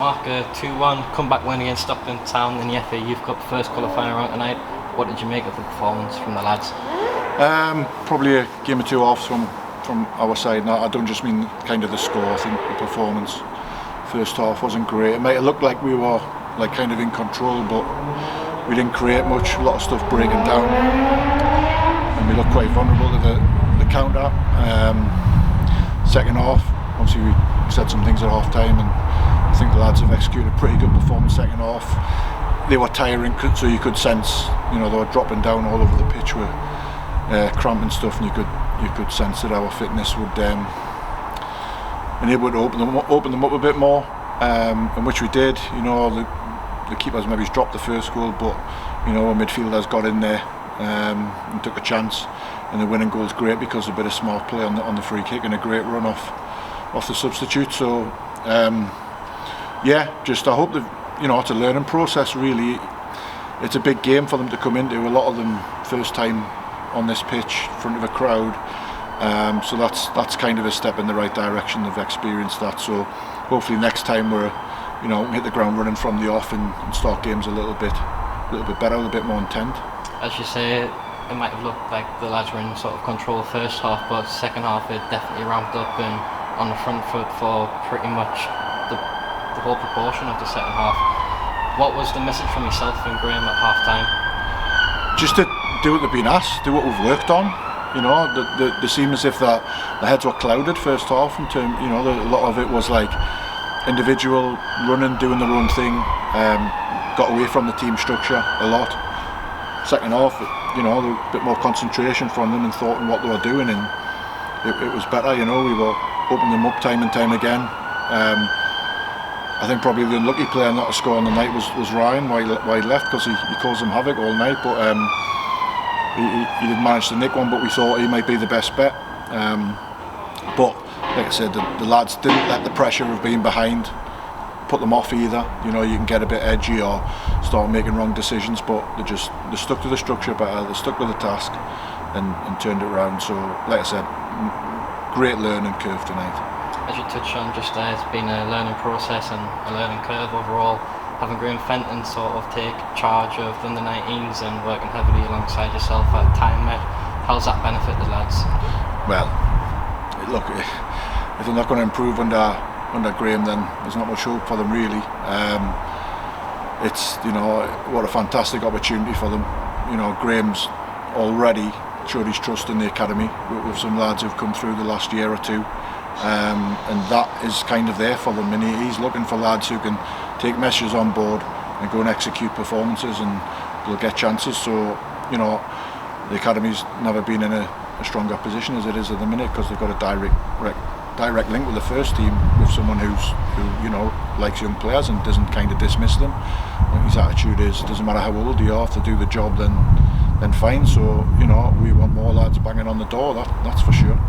Mark, 2-1 comeback win against Stockton Town in the FA Youth Cup, first qualifying round tonight. What did you make of the performance from the lads? Probably a game or two off from our side. Now, I don't just mean kind of the score. I think the performance first half wasn't great. It might have looked like we were like kind of in control, but we didn't create much. A lot of stuff breaking down, and we looked quite vulnerable to the counter. Second half, obviously we said some things at half time, and I think the lads have executed a pretty good performance second half. They were tiring, so you could sense, they were dropping down all over the pitch with cramp and stuff, and you could sense that our fitness would enable to open them up a bit more, and which we did. The keepers maybe dropped the first goal, but our midfielders got in there and took a chance, and the winning goal is great because of a bit of smart play on the free kick and a great run off the substitute. So I hope that it's a learning process really. It's a big game for them to come into. A lot of them first time on this pitch in front of a crowd, so that's kind of a step in the right direction. They've experienced that, so hopefully next time we're hit the ground running from the off and start games a little bit better, a bit more intent. As you say, it might have looked like the lads were in sort of control first half, but second half it definitely ramped up and on the front foot for pretty much the whole proportion of the second half. What was the message from yourself and Graham at half time? Just to do what they've been asked, do what we've worked on. They seem as if the heads were clouded first half in terms, a lot of it was like individual running, doing their own thing, got away from the team structure a lot. Second half, there was a bit more concentration from them and thought on what they were doing, and it was better. We were opening them up time and time again. I think probably the unlucky player not to score on the night was Ryan, why he left, because he caused them havoc all night, but he did manage to nick one, but we thought he might be the best bet. But like I said, the lads didn't let the pressure of being behind put them off either. You can get a bit edgy or start making wrong decisions, but they stuck to the structure better, they stuck with the task and turned it around. So like I said, great learning curve tonight. As you touched on just there, it's been a learning process and a learning curve overall. Having Graham Fenton sort of take charge of the under-19s and working heavily alongside yourself at Time Med, how's that benefit the lads? Well, look, if they're not going to improve under Graham, then there's not much hope for them really. It's what a fantastic opportunity for them. Graham's already showed his trust in the academy with some lads who've come through the last year or two. And that is kind of there for them, and he's looking for lads who can take messages on board and go and execute performances, and they'll get chances. So the academy's never been in a stronger position as it is at the minute, because they've got a direct link with the first team, with someone who likes young players and doesn't kind of dismiss them. And his attitude is, it doesn't matter how old you are, to do the job then fine. So we want more lads banging on the door, that's for sure.